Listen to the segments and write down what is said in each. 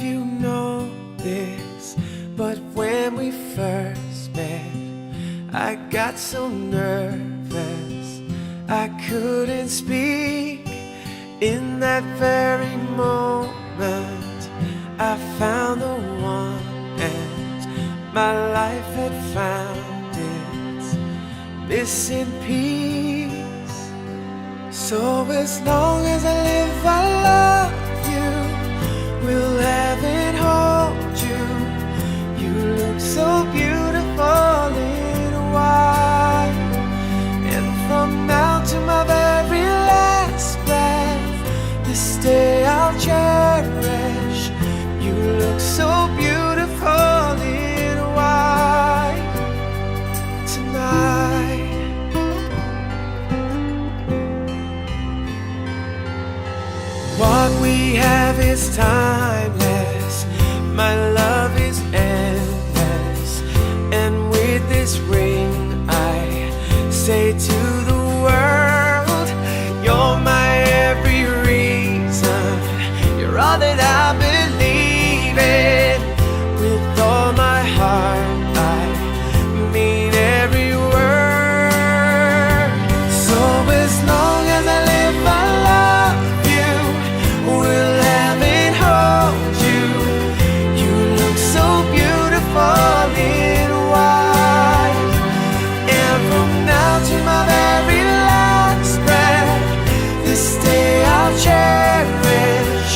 you know this, but when we first met, I got so nervous I couldn't speak. In that very moment I found the one, and my life had found its missing piece. So as long as I live, I love you, will have and hold you. You look so beautiful in white, and from now to my very last breath, this day I'll cherish. You look so beautiful in white tonight. What we have is timeless, my love is endless, and with this ring I say to the world, you're my every reason, you're all that I believe in. With all my heart I mean every word. So as long as I live, I love you, will have and hold you. You look so beautiful in white, and from now to my very last breath, this day I'll cherish.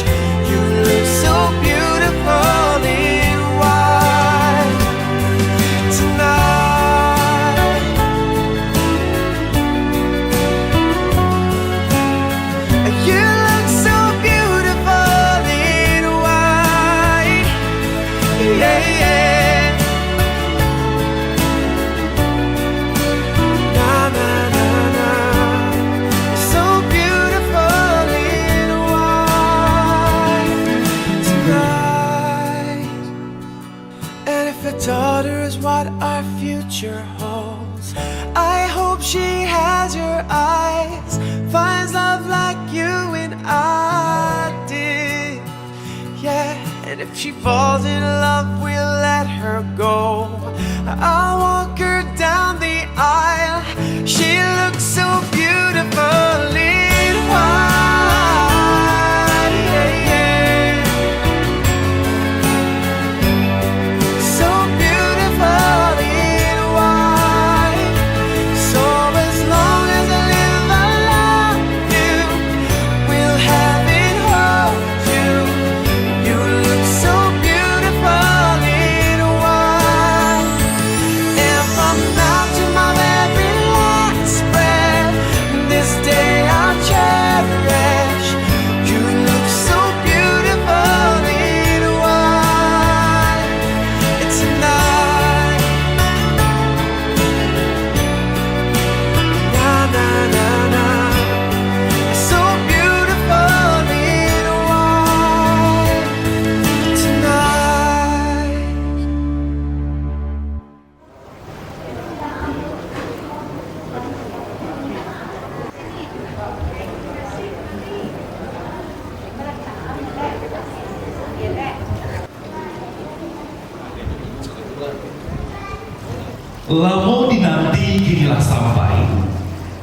You look so beautiful in white tonight. You look so beautiful in white, yeah, yeah. Na na na na, so beautiful in white tonight. And if a daughter is what our future holds, I hope she has your eyes, finds love like you and I did, yeah. And if she falls in love, we'll let her go. I'll walk her down the aisle. She looks so beautiful in white, yeah, yeah. So beautiful in white. So as long as I live, I love you, will have and hold you. You look so beautiful in white, and from now to my very last breath, this day I'll cherish. You look so beautiful in white tonight. Na na na na, so beautiful in white tonight. Lamo dinanti kinilah sampai,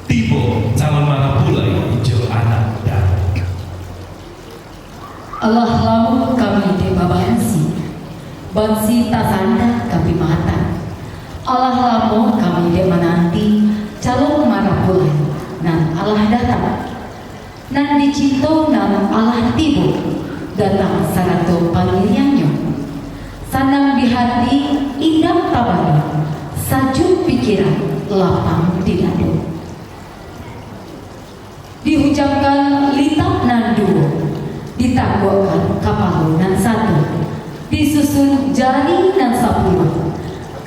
tiba calon mana pulai hijau anak dan Allah lamu kami de babansi, bansi tasanda kami mata. Allah lamu kami de menanti calon marah pulai, nan Allah datang, nan dicinto nan Allah tibu, datang sarato panggilnya, sanang di hati indah tabana, sajuk pikiran lapang di dadu. Diucapkan litap nan dua, ditangguhkan kapal nan satu, disusun jari nan sapuluh,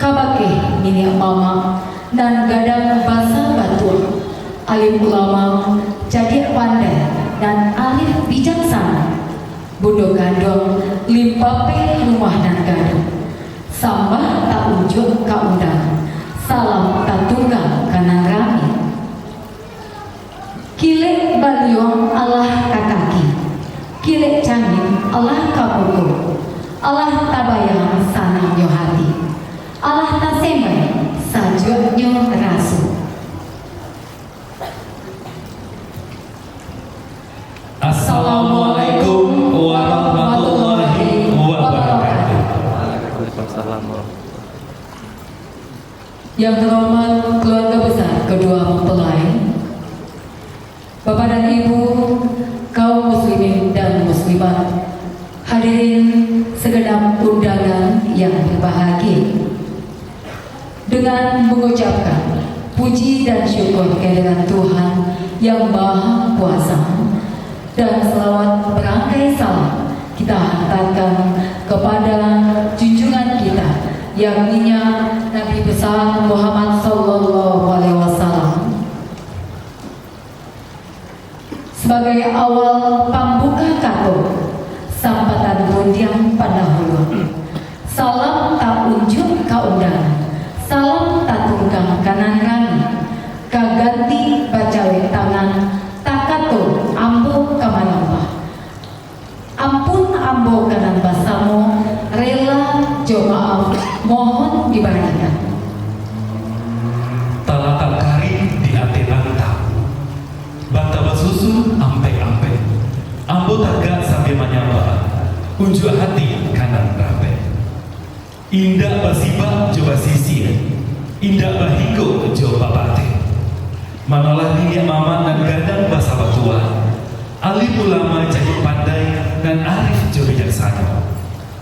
kabake minyak mama nan gadang basa batua, alim ulama jadi pandai dan alif bijaksana, bodoh gandong limpape rumah dan gadang, sambah tak unjuk kaundang, salam tak tunggal kanan rami. Kilek baliong Allah kakaki, kilek cangin Allah kapuku, Allah tabayang sanang yo hati, Allah tasemai sajunyo rasu. Assalamualaikum warahmatullahi wabarakatuh. Yang terhormat keluarga besar kedua mempelai, Bapak dan Ibu, kaum muslimin dan muslimat, hadirin segenap undangan yang berbahagia. Dengan mengucapkan puji dan syukur kehadiran Tuhan yang Maha Kuasa dan selawat berangkai salam kita hantarkan kepada junjungan kita yang minyak Nabi besar Muhammad Sallallahu Alaihi Wasallam sebagai awal pambuka kato sampatan gundiang pandahulu. Salam tak unjuk kaundangan, salam tak tunggang kanan rani, kaganti bacawe tangan, takato ambo kamanamba. Ampun ambo kanan basamu, rela jo maaf, mohon dibarengkan. Talatan kari di ate banta, banta basusu ampe-ampe, ambo tagak sambil menyapa, unjuk hati kanan rape. Indah basiba coba sisi, indah bahiko coba bate. Manalah dia mama dan gadang bahasa batua, alim ulama jadi pandai dan arif jo bijaksana.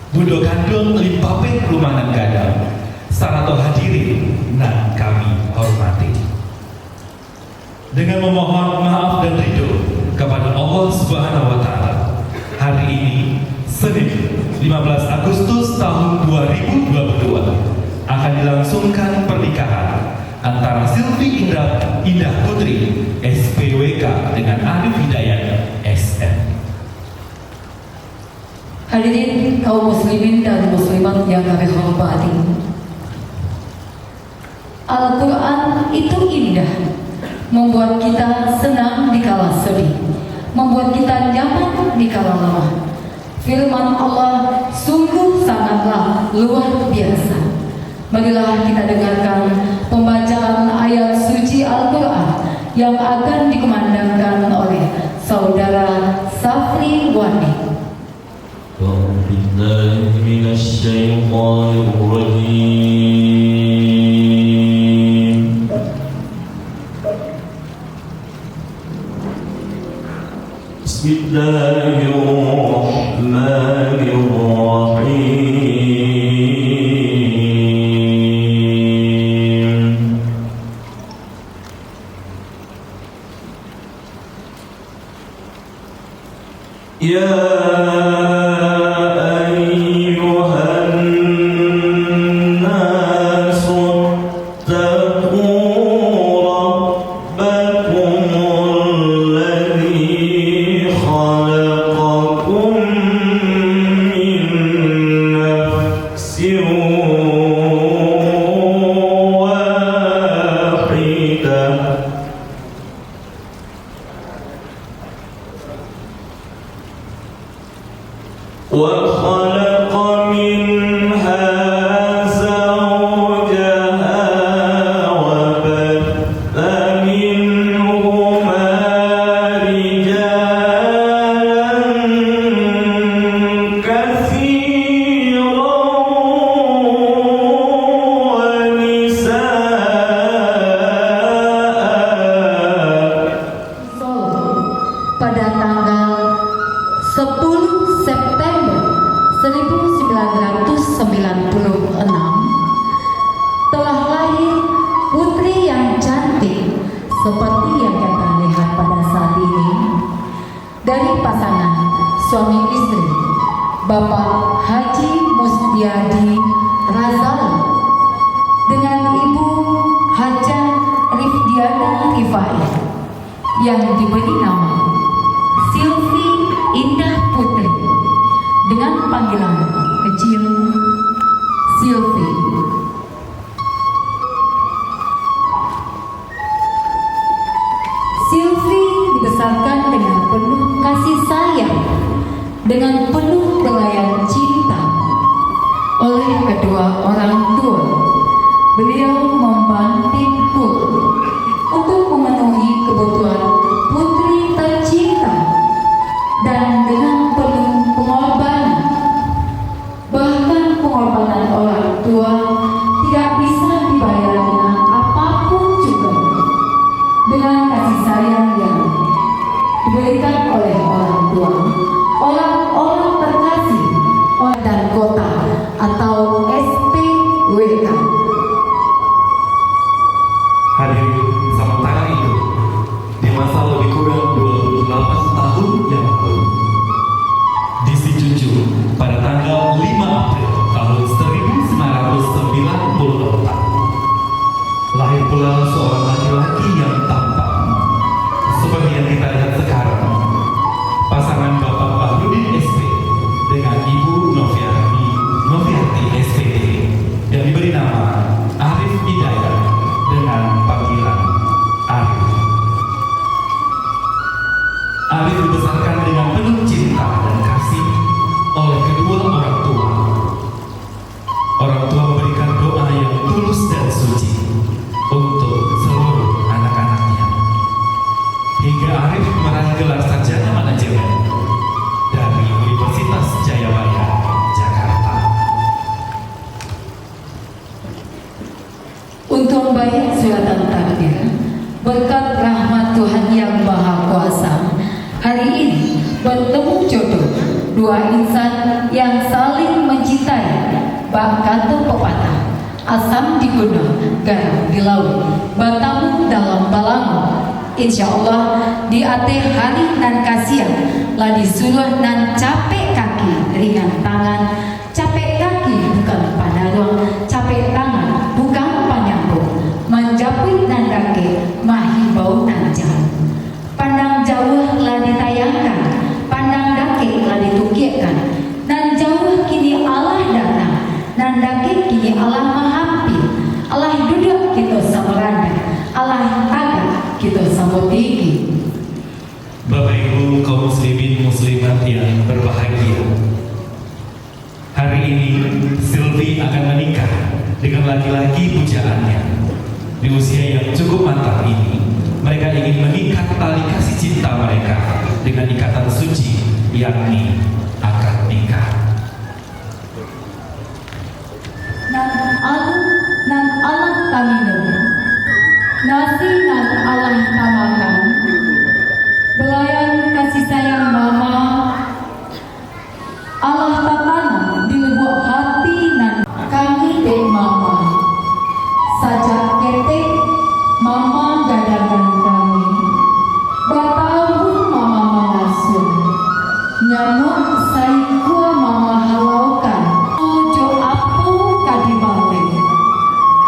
Budo kandung limpape rumah dan gadang, sarato hadirin dan kami hormati. Dengan memohon maaf dan ridho kepada Allah Subhanahu wa Ta'ala, hari ini Senin 15 Agustus tahun 2022 akan dilangsungkan pernikahan antara Silvi Indah Putri SPWK dengan Arif Hidayat SM. Hadirin kaum muslimin dan muslimat yang kami hormati, Al-Quran itu indah, membuat kita senang di kala sedih, membuat kita nyaman di kala lemah. Firman Allah sungguh sangatlah luar biasa. Marilah kita dengarkan pembacaan ayat suci Al-Quran yang akan dikumandangkan oleh Saudara Safri Wandi. بالله من الشيطان الرجيم بسم الله الرحمن الرحيم يا وخلق منها زوجها وبث منهما رجالا كثيرا ونساء. Solo pada tanggal 10 September 1996 telah lahir putri yang cantik seperti yang kita lihat pada saat ini dari pasangan suami istri Bapak Haji Mustiadi Razali dengan Ibu Hajah Rifdiana Rifai yang diberi nama Silvi Indah Putri dengan panggilan kecil Silvi. Silvi dibesarkan dengan penuh kasih sayang, dengan penuh belayan cinta garam di laut, batamu dalam balamu. Insya Allah di ate hari nan kasihan, lah disuruh nan capek kaki ringan tangan. Capek kaki bukan panadol, capek tangan bukan panyambung. Menjapit nan dake mahibau nan jauh. Pandang jauh lah ditayangkan, pandang dake lah ditukirkan. Nan jauh kini Allah datang, nan dake kini Allah mahampir. Allah duduk kita sama rendah, Allah tagak kita sama tinggi. Bapak Ibu kaum muslimin muslimat yang berbahagia, hari ini Sylvie akan menikah dengan laki-laki pujaannya. Di usia yang cukup matang ini, mereka ingin mengikat tali kasih cinta mereka dengan ikatan suci, yakni akad nikah. Nan Allah taminum, nasi nan Allah tamakan, belayan kasih sayang mama, Allah tatanam di lubuk hati nan kami dek mama. Sajak ketek mama gadagan kami, batahun mama mengasuh, nyamuk saikua mama halaukan, ojo apu kadibalik,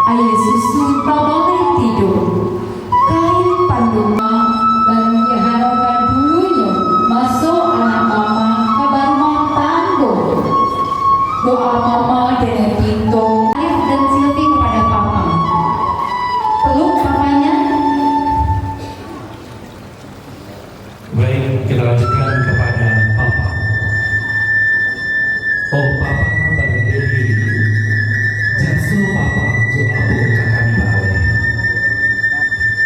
air susu tak boleh tidur, kain panduma dan diharapkan dulunya masuk anak mama ke rumah tangguh. Doa mama dari pintu Alif dan Sylvie kepada papa. Peluk papanya. Baik, kita lanjutkan kepada Papa. Oh Papa pada diri, jasu Papa coba kakak balik.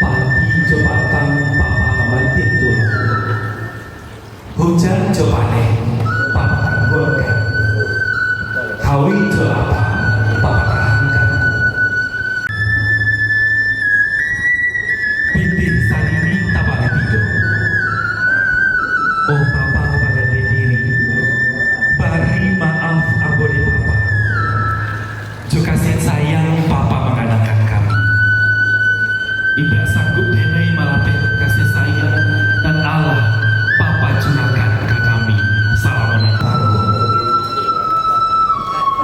Pagi coba tang Papa memantik tuh. Hujan coba deh, Papa tangguhkan. Kawin coba Papa tahankan. Bintik sendiri tak boleh tidur. Oh Papa pada diri, beri maaf abode Papa. Juga kasih sayang Papa mengadakan kami. Ibu sanggup denai malapeh kasih sayang dan Allah Papa curahkan ke kami salaman tangguh.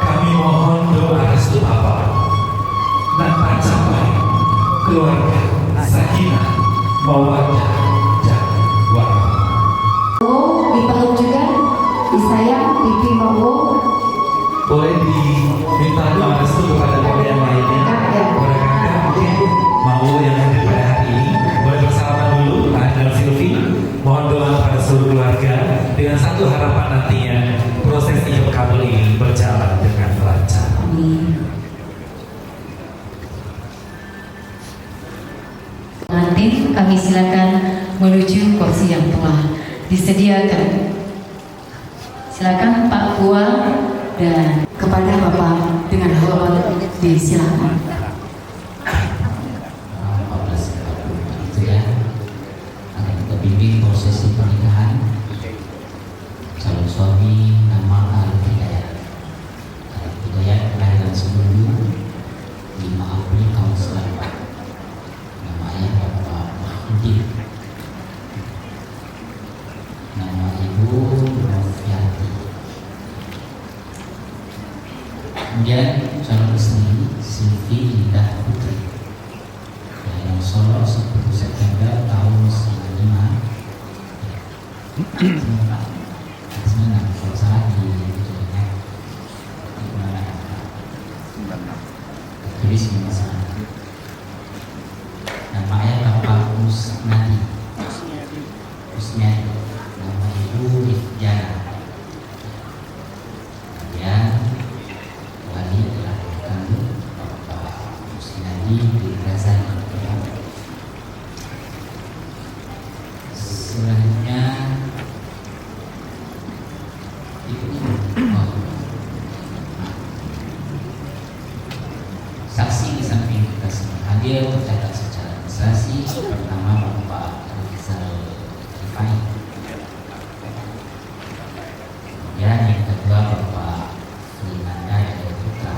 Kami mohon doa restu Papa dan tercapai keluarga sakinah mawaddah dan warahmah. Dipeluk juga, disayang, pipi mau. Boleh diminta doa restu kepada keluarga yang lainnya. Kepada kakak mungkin mau yang hadir pada hari ini boleh bersalaman dulu dengan Sylvie. Mohon doa kepada seluruh keluarga dengan satu harapan nantinya proses ijab kabul ini berjalan dengan lancar. Amin. Pengantin kami silakan menuju kursi yang telah disediakan. Silakan Pak Bua dan kepada Bapak dengan hormat disilakan. Akan kita bimbing prosesi pernikahan calon suami nama Arif Hidayat. Arif Hidayat kelahiran 10 April tahun 94. Namanya Bapak Mahmudin. Nama Ibu Rofiati. Kemudian calon istri Sylvie Indah Putri. Kelahiran Solo 10 September tahun 95. Sebenarnya kalau salah di tulis misalnya. Nama ayah Bapak Kusnadi. Kusnadi. Nama ibu Ifjana. Kemudian wali dilahirkan Bapak Kusnadi di Razali. Selanjutnya saksi di samping kita semua hadir tercatat secara administrasi. Pertama Bapak Rizal Rifai. Kemudian yang kedua Bapak Linanda Jaya Putra.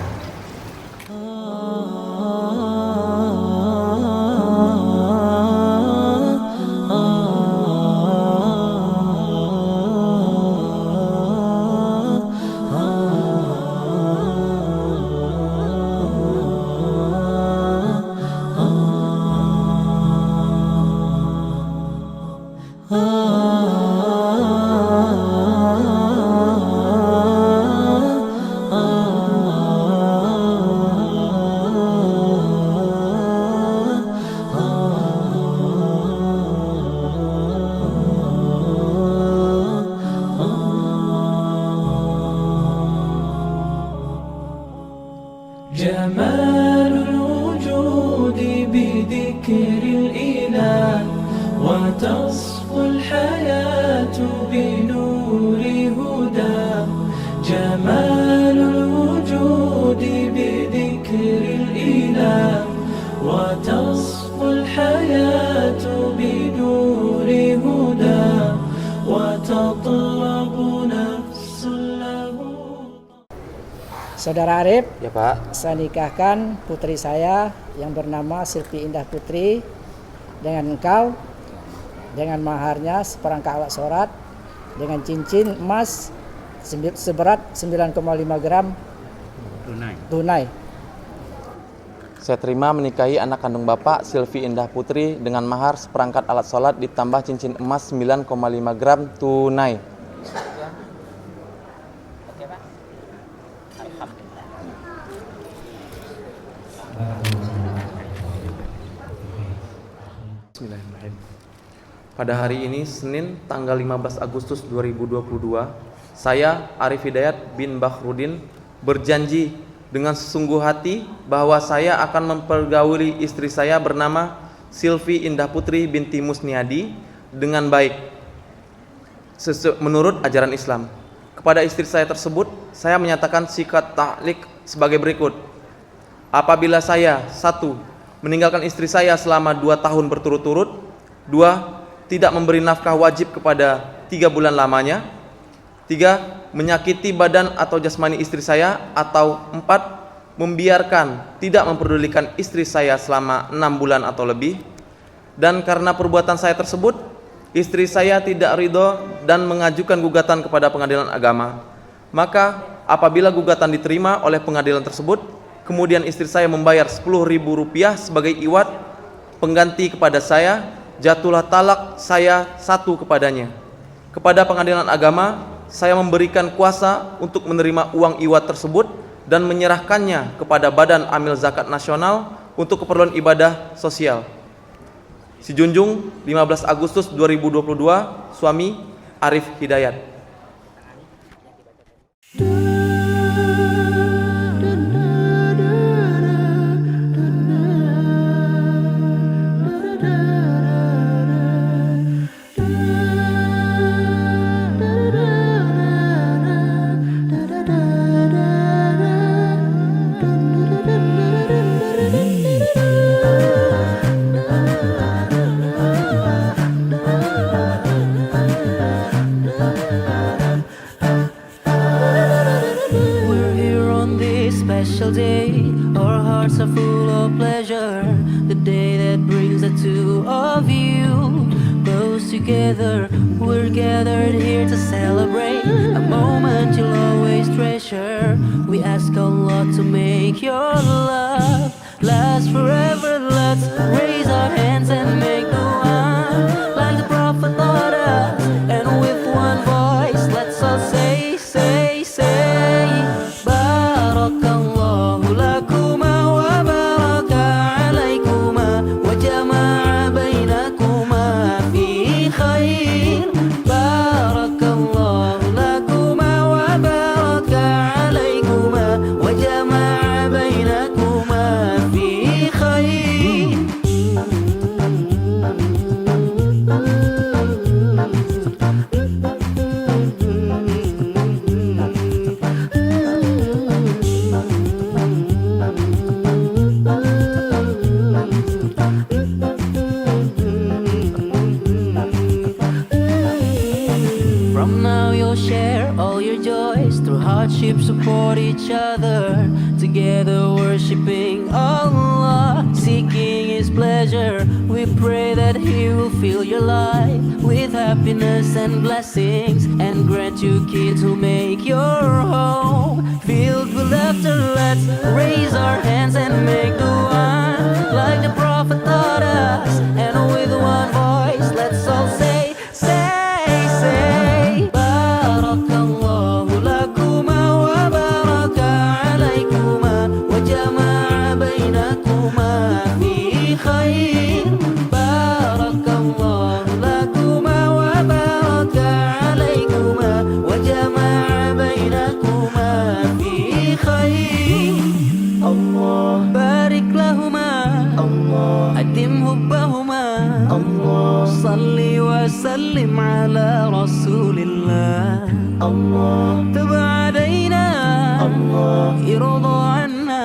جمال الوجود بذكر الإله وتصفو الحياة بنور هداه جمال الوجود بذكر الإله وتصفو الحياة بنور هداه وتطلب نفس له. Saudara Arif, Ya Pak, saya nikahkan putri saya yang bernama Silvi Indah Putri dengan engkau, dengan maharnya seperangkat alat sholat dengan cincin emas seberat 9,5 gram tunai. saya terima menikahi anak kandung Bapak Silvi Indah Putri dengan mahar seperangkat alat sholat ditambah cincin emas 9,5 gram tunai. Bismillahirrahmanirrahim. Pada hari ini, Senin, tanggal 15 Agustus 2022, saya, Arif Hidayat bin Bakhrudin, berjanji dengan sesungguh hati bahwa saya akan mempergauli istri saya bernama Silvi Indah Putri binti Musniadi dengan baik, menurut ajaran Islam. Kepada istri saya tersebut, saya menyatakan sikat ta'liq sebagai berikut. Apabila saya, 1. meninggalkan istri saya selama 2 tahun berturut-turut, 2. tidak memberi nafkah wajib kepada 3 bulan lamanya, 3. menyakiti badan atau jasmani istri saya, atau 4. membiarkan tidak memperdulikan istri saya selama 6 bulan atau lebih. Dan karena perbuatan saya tersebut, istri saya tidak ridho dan mengajukan gugatan kepada pengadilan agama. Maka apabila gugatan diterima oleh pengadilan tersebut, kemudian istri saya membayar Rp10.000 sebagai iwat pengganti kepada saya, jatuhlah talak saya 1 kepadanya. Kepada pengadilan agama, saya memberikan kuasa untuk menerima uang iwat tersebut dan menyerahkannya kepada Badan Amil Zakat Nasional untuk keperluan ibadah sosial. Si Junjung, 15 Agustus 2022, suami Arif Hidayat. Special day, our hearts are full of pleasure. The day that brings the two of you close together. We're gathered here to celebrate a moment you'll always treasure. We ask Allah to make your love last forever. Let's raise our hands and make dua like the Prophet taught us. And with one voice, let's all say. From now you'll share all your joys, through hardship support each other, together worshiping Allah, seeking His pleasure. We pray that He will fill your life with happiness and blessings, and grant you kids who make your home filled with laughter. Let's raise our hands and make dua like the Prophet taught us, and with one voice let's all say. Oh تب علينا ارضى عنا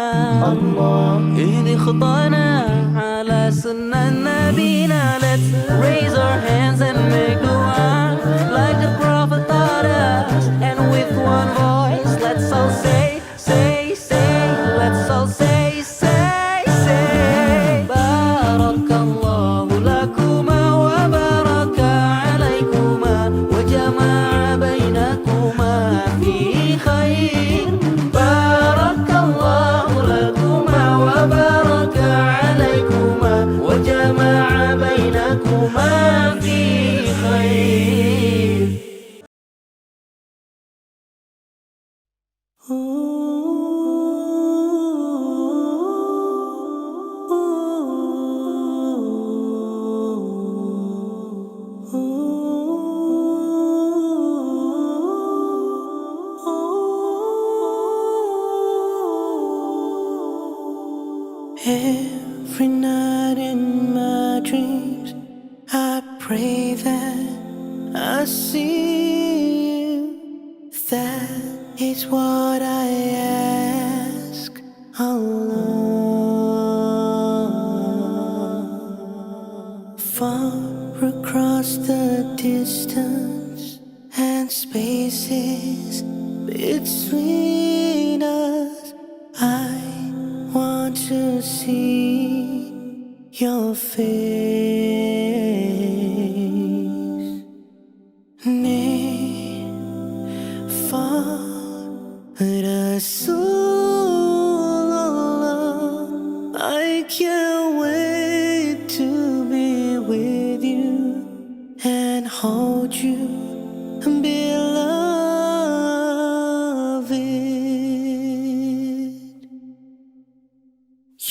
اهدي خطانا على سنة نبينا. Let's raise our hands and make dua like the Prophet taught us, and with one voice let's all say, let's all say, Barakallahu lakuma wa baraka alaykuma wa jama'a bainakuma fi khair. Barakallahu lakuma wa baraka alaykuma wa jama'a bainakuma fi khair. Every night in my dreams, I pray that I see you. That is what I ask, Allah. Far across the distance and spaces between us, I want to see your face. Near, far, Rasulullah, I can't wait to be with you and hold you, beloved.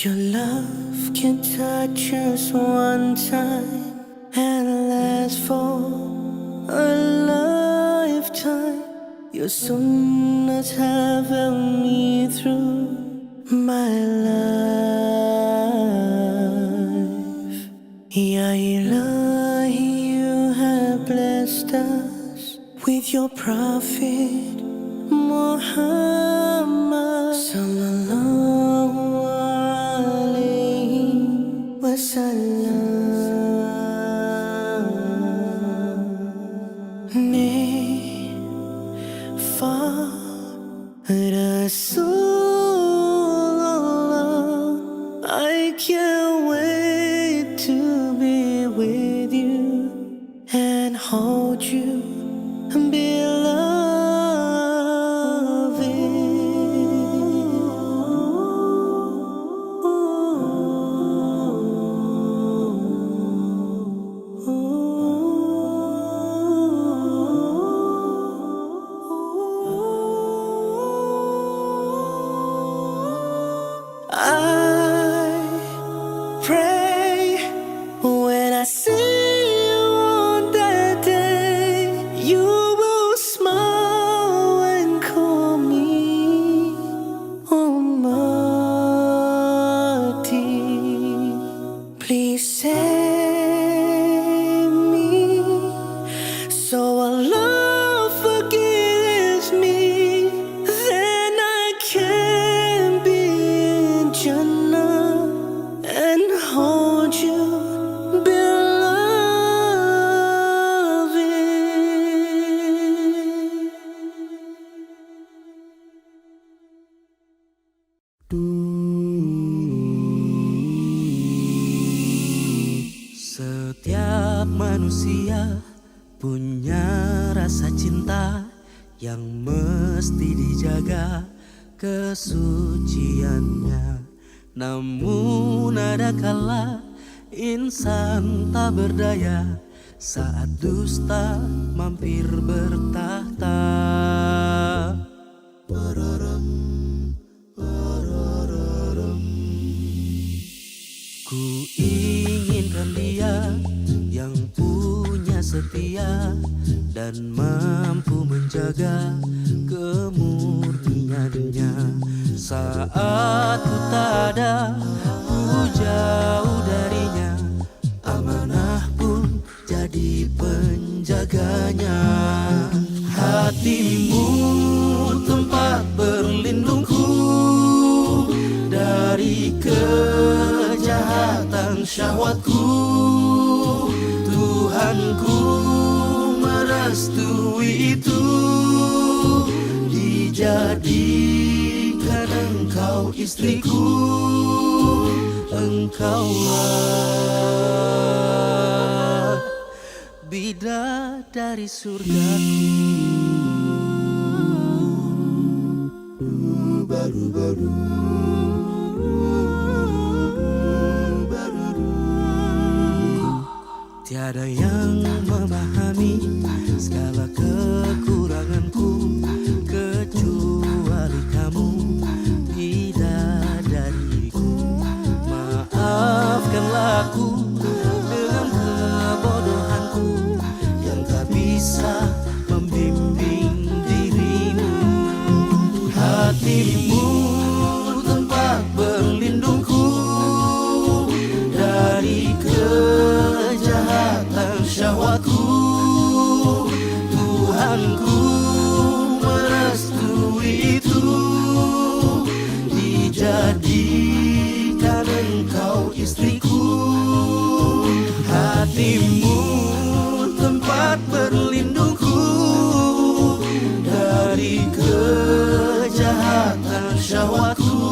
Your love can touch us one time and last for a lifetime. Your sunnahs have helped me through my life. Ya Ilahi, you have blessed us with your prophet Muhammad sallallahu alayhi wa sallam. Near, far, Rasulullah, I can't wait to be with you and hold you, I pray when I see you on that day, you will smile and call me Ummati. Please save me so Allah forgives me, then I can be in Jannah and hold you, Setiap manusia punya rasa cinta yang mesti dijaga kesuciannya. Namun ada kala insan tak berdaya saat dusta mampir bertahta. Ku inginkan dia yang punya setia dan mampu menjaga kemurniannya. Saat ku tak ada, ku jauh darinya, amanah pun jadi penjaganya. Hatimu tempat berlindungku dari kejahatan syahwatku. Tuhanku merestui itu, dijadikan engkau istriku. Engkaulah bidadari surgaku. Baru-baru tiada yang memahami segala kekuranganku kecuali kamu, bidadariku. Maafkanlah aku dengan kebodohanku yang tak bisa membimbing dirimu. Hatimu tempat berlindungku dari kejahatan syahwatku. Tuhanku merestui itu, dijadikan engkau istriku. Hatimu tempat berlindungku dari kejahatan syahwatku.